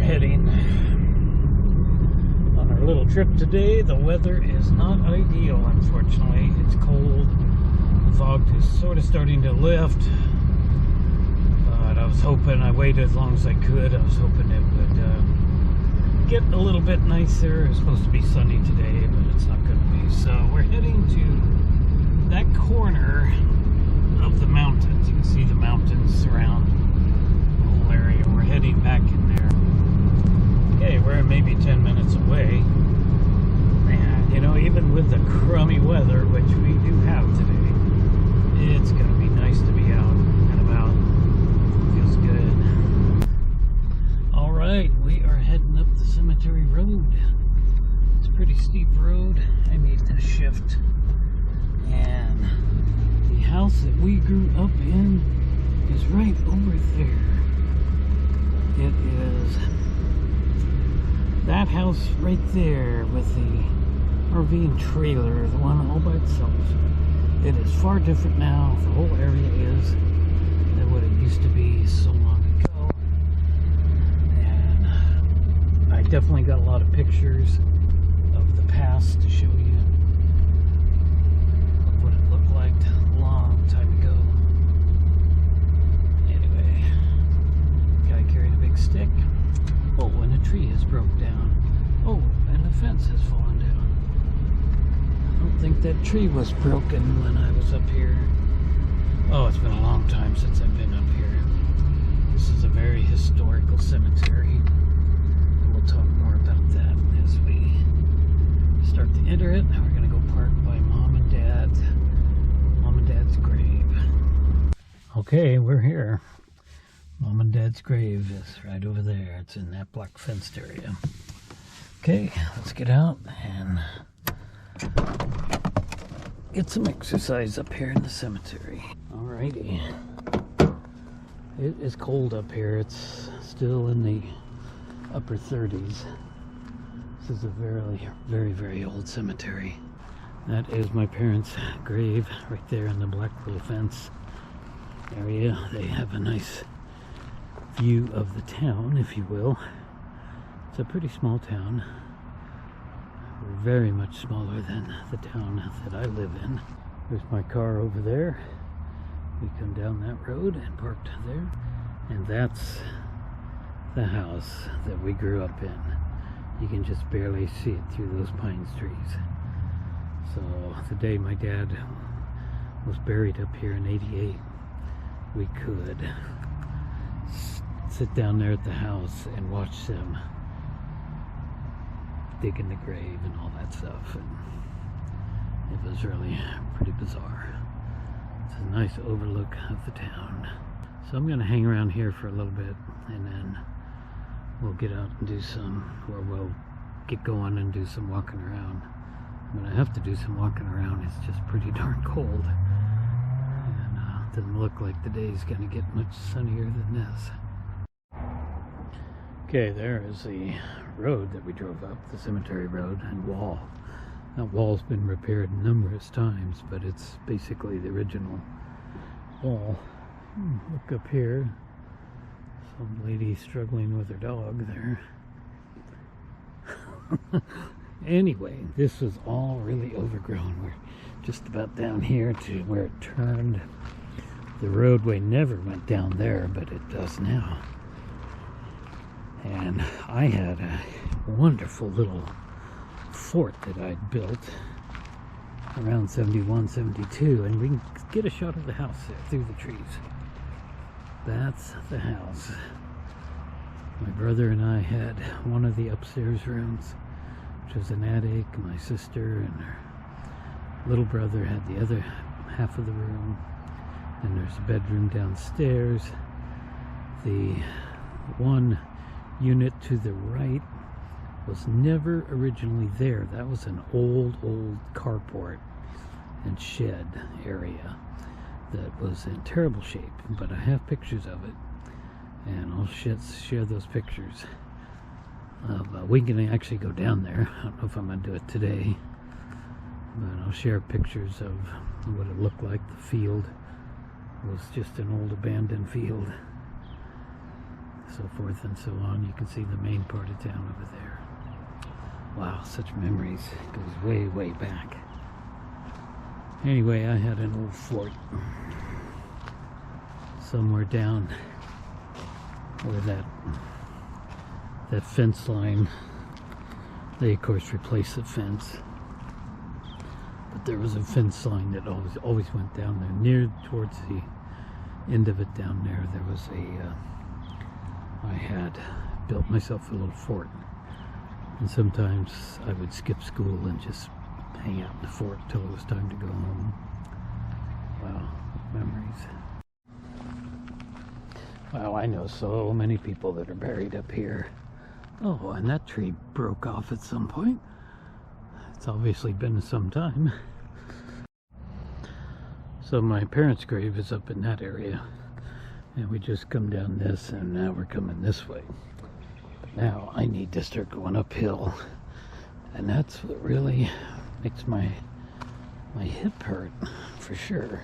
heading on our little trip today. The weather is not ideal, unfortunately. It's cold. The fog is sort of starting to lift. But I was hoping, I waited as long as I could. I was hoping it would get a little bit nicer. It's supposed to be sunny today, but it's not going to be. So we're heading to that corner of the mountains. You can see the mountains surround the whole area. We're heading back in there. Okay, we're maybe 10 minutes away. And, you know, even with the crummy weather, which we do have today, it's going to be nice to be out and about. Feels good. Alright, we are heading up the cemetery road. It's a pretty steep road. I made a shift. And the house that we grew up in is right over there. It is that house right there with the RV and trailer, the one all by itself. It is far different now. The whole area is than what it used to be so long ago. And I definitely got a lot of pictures of the past to show you of what it looked like a long time ago. Anyway, guy carrying a big stick. Oh, and a tree has broke down. Oh, and the fence has fallen down. I don't think that tree was broken when I was up here. Oh, it's been a long time since I've been up here. This is a very historical cemetery. And we'll talk more about that as we start to enter it. Now we're going to go park by Mom and Dad's grave. Okay, we're here. Mom and Dad's grave is right over there. It's in that black fenced area. Okay, let's get out and get some exercise up here in the cemetery. Alrighty. It is cold up here. It's still in the upper 30s. This is a very old cemetery. That is my parents' grave right there in the black little fence area. They have a nice view of the town, if you will. It's a pretty small town. We're very much smaller than the town that I live in. There's my car over there. We come down that road and parked there. And that's the house that we grew up in. You can just barely see it through those pine trees. So the day my dad was buried up here in '88, we could sit down there at the house and watch them dig in the grave and all that stuff, and it was really pretty bizarre. It's a nice overlook of the town. So I'm going to hang around here for a little bit, and then we'll get out and do some, or we'll get going and do some walking around. I'm going to have to do some walking around. It's just pretty darn cold, and doesn't look like the day's going to get much sunnier than this. Okay, there is the road that we drove up, the cemetery road, and wall. That wall's been repaired numerous times, but it's basically the original wall. Look up here. Some lady struggling with her dog there. Anyway, this was all really overgrown. We're just about down here to where it turned. The roadway never went down there, but it does now. And I had a wonderful little fort that I'd built around 71, 72, and we can get a shot of the house there through the trees. That's the house. My brother and I had one of the upstairs rooms, which was an attic. My sister and her little brother had the other half of the room. And there's a bedroom downstairs. The one unit to the right was never originally there. That was an old carport and shed area that was in terrible shape, but I have pictures of it, and I'll share those pictures. We can actually go down there. I don't know if I'm going to do it today, but I'll share pictures of what it looked like. The field was just an old abandoned field. so forth and so on. You can see the main part of town over there. Wow, such memories. It goes way, way back. Anyway, I had an old fort somewhere down where that fence line. They of course replaced the fence, but there was a fence line that always went down there. Near towards the end of it down there, there was I had built myself a little fort, and sometimes I would skip school and just hang out in the fort till it was time to go home. Wow, memories. Wow, I know so many people that are buried up here. Oh, and that tree broke off at some point. It's obviously been some time. So my parents' grave is up in that area, and we just come down this, and now we're coming this way. But now I need to start going uphill, and that's what really makes my hip hurt, for sure.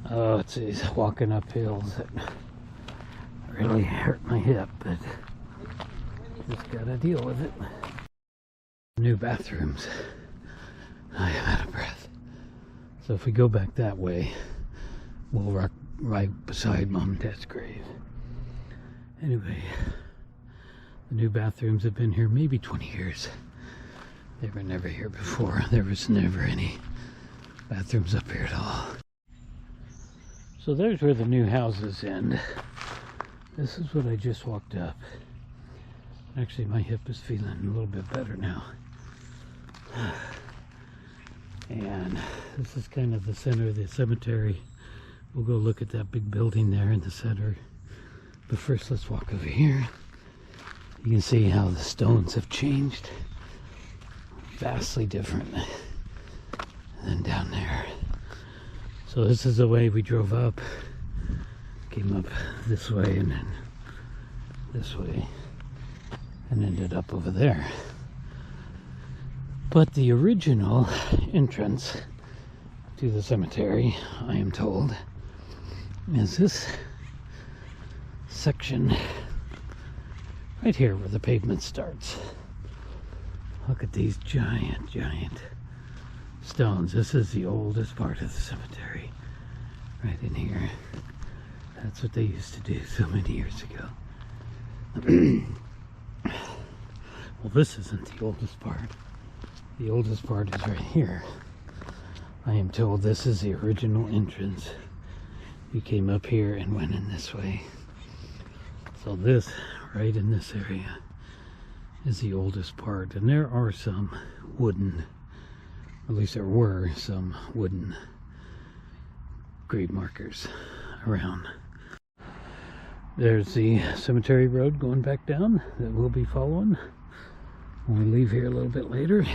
Oh, it's these walking up hills that really hurt my hip, but just gotta deal with it. New bathrooms. I am out of breath. So if we go back that way, we'll rock right beside Mom and Dad's grave. Anyway, the new bathrooms have been here maybe 20 years. They were never here before. There was never any bathrooms up here at all. So there's where the new houses end. This is what I just walked up. Actually, my hip is feeling a little bit better now. And this is kind of the center of the cemetery. We'll go look at that big building there in the center. But first, let's walk over here. You can see how the stones have changed. Vastly different than down there. So this is the way we drove up. Came up this way and then this way and ended up over there. But the original entrance to the cemetery, I am told, is this section right here where the pavement starts. Look at these giant stones. This is the oldest part of the cemetery, right in here. That's what they used to do so many years ago. Well, this isn't the oldest part. The oldest part is right here. I am told this is the original entrance. You came up here and went in this way. So this, right in this area, is the oldest part. And there are some wooden, at least there were some wooden grave markers around. There's the cemetery road going back down that we'll be following when we leave here a little bit later.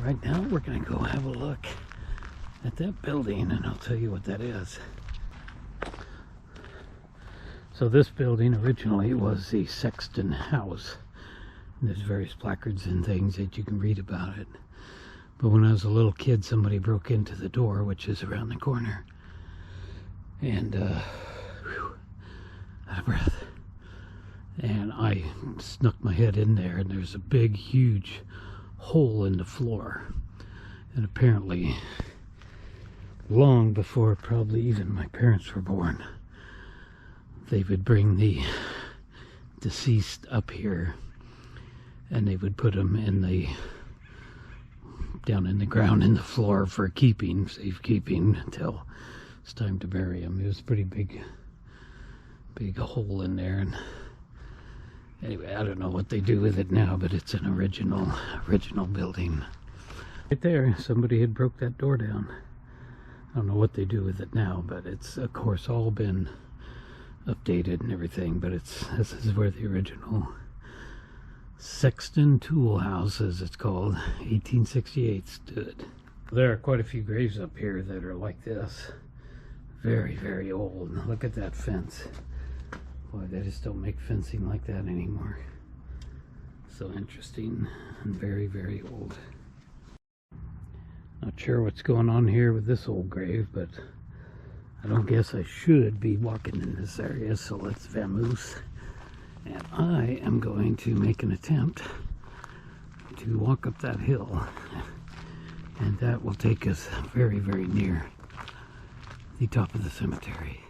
Right now we're going to go have a look at that building, and I'll tell you what that is. So this building originally was the Sexton House. And there's various placards and things that you can read about it. But when I was a little kid, somebody broke into the door, which is around the corner, and out of breath. And I snuck my head in there, and there's a big, huge hole in the floor. And apparently, long before probably even my parents were born, they would bring the deceased up here, and they would put them in down in the ground in the floor for keeping, safekeeping, until it's time to bury them. It was a pretty big hole in there. And anyway, I don't know what they do with it now, but it's an original building. Right there, somebody had broke that door down. I don't know what they do with it now, but it's of course all been updated and everything. But this is where the original Sexton Tool House, as it's called, 1868 stood. There are quite a few graves up here that are like this. Very, very old. Look at that fence. Boy, they just don't make fencing like that anymore. So interesting and very, very old. Not sure what's going on here with this old grave, but I don't guess I should be walking in this area, so let's vamoose. And I am going to make an attempt to walk up that hill. And that will take us very, very near the top of the cemetery.